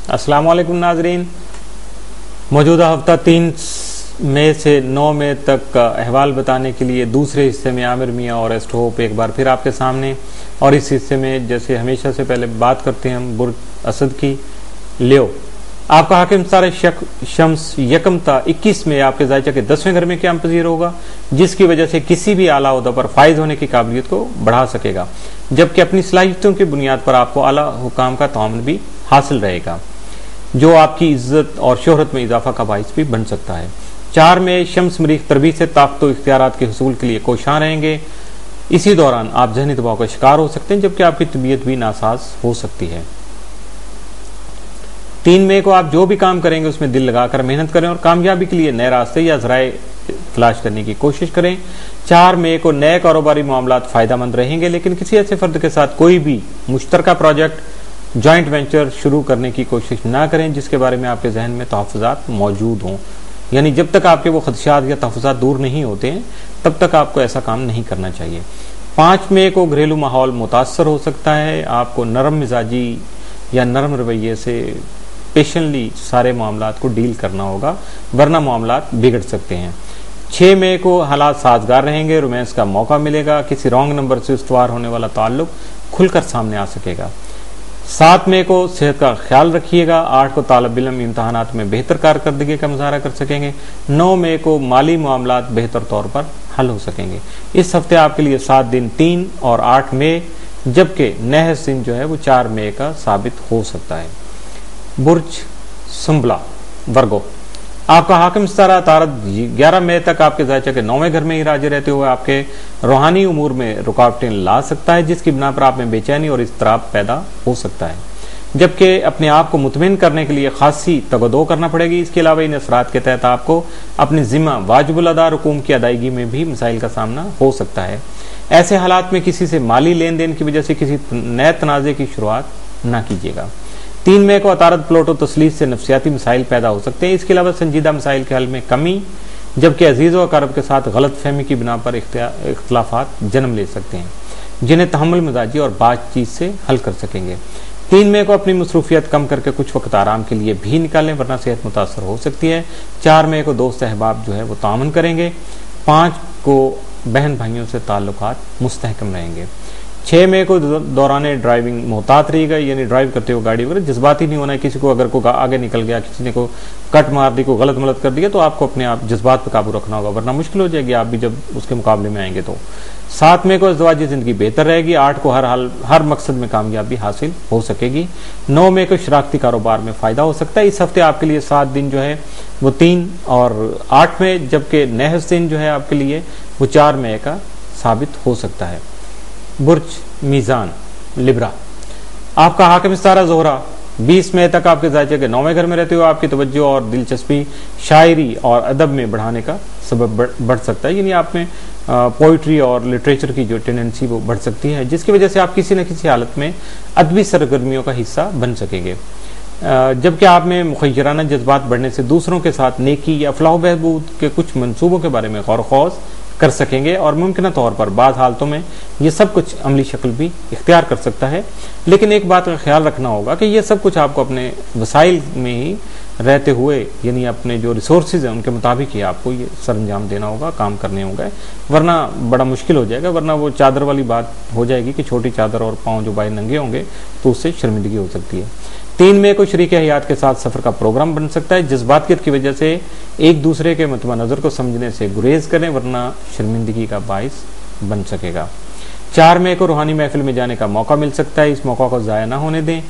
अस्सलाम वालेकुम नाजरीन। मौजूदा हफ्ता 3 मई से 9 मई तक का अहवाल बताने के लिए दूसरे हिस्से में आमिर मियाँ और एस्ट होप एक बार फिर आपके सामने। और इस हिस्से में जैसे हमेशा से पहले बात करते हैं हम बुर्ज असद की। लियो आपका हाकिम सारे शम्स यकमता 21 में आपके जायचा के 10वें घर में क्या पजीर होगा, जिसकी वजह से किसी भी आला ओहदा पर फायज होने की काबिलियत को बढ़ा सकेगा, जबकि अपनी सलाहियतों की बुनियाद पर आपको आला हुकाम का ताउन भी हासिल रहेगा, जो आपकी इज्जत और शोहरत में इजाफा का बाइस भी बन सकता है। 4 में शम्स मरीख तरबीत से ताकत और इख्तियारात के हुसूल के लिए कोशां रहेंगे। इसी दौरान आप जहनी दबाव का शिकार हो सकते हैं, जबकि आपकी तबीयत भी नासाज हो सकती है। 3 मई को आप जो भी काम करेंगे उसमें दिल लगाकर मेहनत करें और कामयाबी के लिए नए रास्ते या जराए तलाश करने की कोशिश करें। 4 मई को नए कारोबारी मामलात फायदेमंद रहेंगे, लेकिन किसी ऐसे फर्द के साथ कोई भी मुश्तरका प्रोजेक्ट जॉइंट वेंचर शुरू करने की कोशिश ना करें जिसके बारे में आपके जहन में तहफ़्फ़ुज़ात मौजूद हों। यानी जब तक आपके वो खदशात या तहफ़्फ़ुज़ात दूर नहीं होते हैं तब तक आपको ऐसा काम नहीं करना चाहिए। 5 मई को घरेलू माहौल मुतासर हो सकता है। आपको नरम मिजाजी या नरम रवैये से पेशेंटली सारे मामलात को डील करना होगा, वरना मामलात बिगड़ सकते हैं। 6 मई को हालात साजगार रहेंगे, रोमांस का मौका मिलेगा, किसी रॉन्ग नंबर से इस्तवार होने वाला ताल्लुक खुलकर सामने आ सकेगा। 7 मई को सेहत का ख्याल रखिएगा। 8 को तालिब इल्म इम्तहानात में बेहतर कारकर्दगी का मुजाहरा कर सकेंगे। 9 मई को माली मामलात बेहतर तौर पर हल हो सकेंगे। इस हफ्ते आपके लिए 7 दिन 3 और 8 मई, जबकि नहस दिन जो है वो 4 मई का साबित हो सकता है। बुर्ज सुंबला वर्गो आपका हाकिम सितारा तारद 11 मई तक आपके जायचा के 9वें घर में ही राजी रहते हुए आपके रूहानी उमूर में रुकावटें ला सकता है, जिसकी बिना पर आप में बेचैनी और इस्तराब पैदा हो सकता है, जबकि अपने आप को मुतमिन करने के लिए खासी तगदो करना पड़ेगी। इसके अलावा इन असरात के तहत आपको अपनी जिम्मा वाजिबुल अदा रुकूम की अदायगी में भी मसाइल का सामना हो सकता है। ऐसे हालात में किसी से माली लेन देन की वजह से किसी नए तनाज़े की शुरुआत न कीजिएगा। 3 मई को अतारत प्लोटो तसलीस से नफ्सियाती मसाइल पैदा हो सकते हैं। इसके अलावा संजीदा मसाइल के हल में कमी, जबकि अजीज़ व अकारब के साथ गलत फहमी की बिना पर इख्तलाफात जन्म ले सकते हैं, जिन्हें तहम्मुल मिजाजी और बातचीत से हल कर सकेंगे। 3 मई को अपनी मसरूफियत कम करके कुछ वक्त आराम के लिए भी निकालें, वरना सेहत मुतासर हो सकती है। 4 मई को दोस्त अहबाब जो है वो तामुन करेंगे। 5 को बहन भाइयों से ताल्लुकात मुस्तहकम रहेंगे। 6 मई को दौरान ड्राइविंग मोहतात रहिएगा, यानी ड्राइव करते हुए गाड़ी वगैरह जज्बाती नहीं होना है। किसी को अगर को आगे निकल गया, किसी ने को कट मार दी, को गलत मलत कर दिया, तो आपको अपने आप जज्बात पर काबू रखना होगा, वरना मुश्किल हो जाएगी आप भी जब उसके मुकाबले में आएंगे। तो 7 मई को अज़वाजी जिंदगी बेहतर रहेगी। 8 को हर मकसद में कामयाबी हासिल हो सकेगी। 9 मई को शराकती कारोबार में फायदा हो सकता है। इस हफ्ते आपके लिए 7 दिन जो है वो 3 और 8 मई, जबकि नहस दिन जो है आपके लिए वो 4 मई का साबित हो सकता है। बुर्ज मीजान लिब्रा आपका हाकिम सितारा जोहरा 20 मई तक आपके जायचे के 9वें घर में रहते हुए आपकी तवज्जो और दिलचस्पी शायरी और अदब में बढ़ाने का सबब बढ़ सकता है, यानी आप में पोइट्री और लिटरेचर की जो टेंडेंसी वो बढ़ सकती है, जिसकी वजह से आप किसी न किसी हालत में अदबी सरगर्मियों का हिस्सा बन सकेंगे। जबकि आप में मुखय्यराना जज्बात बढ़ने से दूसरों के साथ नेकी या फलाह बहबूद के कुछ मंसूबों के बारे में गौर खौज कर सकेंगे और मुमकिन तौर पर बाज़ हालतों में ये सब कुछ अमली शक्ल भी इख्तियार कर सकता है। लेकिन एक बात का ख्याल रखना होगा कि ये सब कुछ आपको अपने वसाइल में ही रहते हुए, यानी अपने जो रिसोर्सेज हैं उनके मुताबिक ही आपको ये सरंजाम देना होगा, काम करने होंगे, वरना बड़ा मुश्किल हो जाएगा। वरना वो चादर वाली बात हो जाएगी कि छोटी चादर और पाँव जो बाई नंगे होंगे तो उससे शर्मिंदगी हो सकती है। 3 मई को शरीक हयात के साथ सफर का प्रोग्राम बन सकता है। जज्बातियत की वजह से एक दूसरे के मतवा नजर को समझने से गुरेज करें, वरना शर्मिंदगी का बाइस बन सकेगा। 4 मई को रूहानी महफिल में जाने का मौका मिल सकता है, इस मौका को ज़ाया ना होने दें।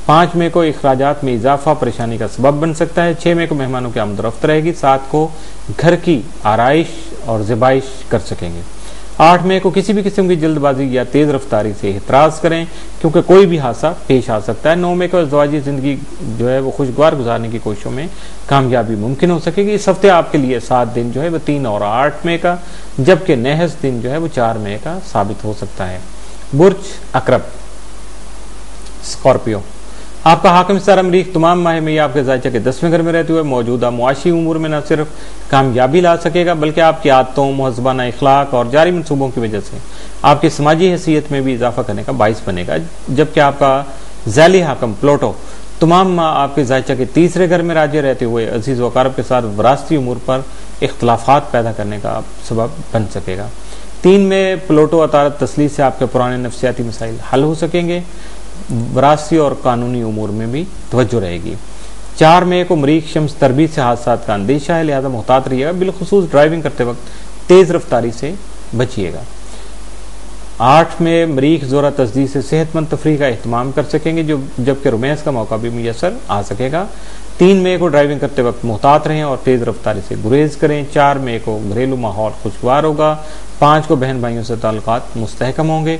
5 मई को अखराजात में इजाफा परेशानी का सबब बन सकता है। 6 मई को मेहमानों की आमदरफ्त रहेगी। 7 को घर की आराइश और ज़बाइश कर सकेंगे। 8 मई को किसी भी किस्म की जल्दबाजी या तेज रफ्तारी से एहतराज करें, क्योंकि कोई भी हादसा पेश आ सकता है। 9 मई को अज़वाजी जिंदगी जो है वो खुशगवार गुजारने की कोशिशों में कामयाबी मुमकिन हो सकेगी। इस हफ्ते आपके लिए 7 दिन जो है वो 3 और 8 मई का, जबकि नहस दिन जो है वो 4 मई का साबित हो सकता है। बुर्ज अकरब स्कॉर्पियो आपका हाकिम सितारा मरीख तमाम माह में आपके जायचा के 10वें घर में रहते हुए मौजूदा मुआशी उमूर में न सिर्फ कामयाबी ला सकेगा, बल्कि आपकी आदतों, मुहज़्ज़बाना इखलाक और जारी मनसूबों की वजह से आपकी समाजी हैसियत में भी इजाफा करने का बाइस बनेगा। जबकि आपका ज़ैली हाकिम प्लोटो तमाम आपके जायचा के तीसरे घर में राज्य रहते हुए अजीज व अकारब के साथ वरासती उमूर पर इख्तलाफात पैदा करने का सबब बन सकेगा। 3 में प्लूटो अतारत तस्लीस से आपके पुराने नफ्सियाती मसाइल हल हो सकेंगे। वरासती और कानूनी उमूर में भी तवज्जो रहेगी। 4 मई को मरीख शम्स तरबीत से हादसात का अंदेशा है, लिहाजा मुहतात रहिएगा। बिलखुसूस ड्राइविंग करते वक्त तेज रफ्तारी से बचिएगा। 8 में मरीख जोरा तस्दीद से सेहतमंद तफरीह का अहतमाम कर सकेंगे, जबकि रोमांस का मौका भी मुयसर आ सकेगा। 3 मई को ड्राइविंग करते वक्त मुहतात रहें और तेज रफ्तारी से गुरेज करें। 4 मई को घरेलू माहौल खुशगवार होगा। 5 को बहन भाइयों से ताल्लुकात मुस्तहकम होंगे।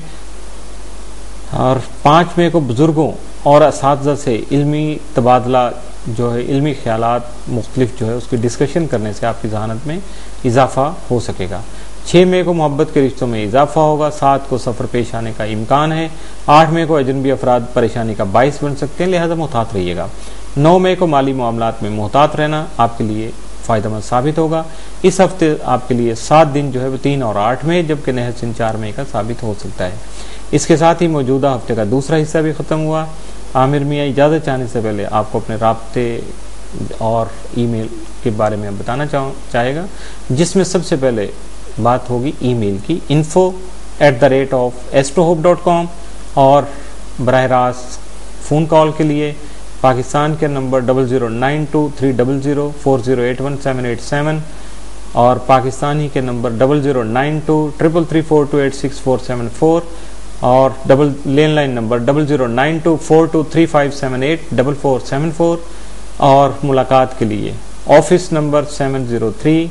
और 5 मई को बुजुर्गों और असातिज़ा से इल्मी तबादला जो है, इल्मी ख्यालात मुख्तलिफ जो है उसकी डिस्कशन करने से आपकी जहानत में इजाफा हो सकेगा। 6 मई को मोहब्बत के रिश्तों में इजाफा होगा। 7 को सफ़र पेश आने का इम्कान है। 8 मई को अजनबी अफराद परेशानी का बाइस बन सकते हैं, लिहाजा मुहतात रहिएगा। 9 मई को माली मामलात में मुहतात रहना आपके लिए फ़ायदेमंद साबित होगा। इस हफ्ते आपके लिए 7 दिन जो है वो 3 और 8 मई, जबकि नहसिन 4 मई का साबित हो सकता है। इसके साथ ही मौजूदा हफ्ते का दूसरा हिस्सा भी ख़त्म हुआ। आमिर मियाँ इजाज़त चाहने से पहले आपको अपने राब्ते और ईमेल के बारे में बताना चाहेगा, जिसमें सबसे पहले बात होगी ईमेल की info@astrohope.com और बराह रास्त फ़ोन कॉल के लिए पाकिस्तान के नंबर 00923004081787 और पाकिस्तानी के नंबर 00923334286474 और लैंडलाइन नंबर 00924235784474 और मुलाकात के लिए office number 703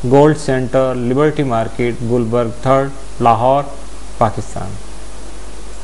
gold centre, liberty market, Gulberg 3rd, Lahore, Pakistan.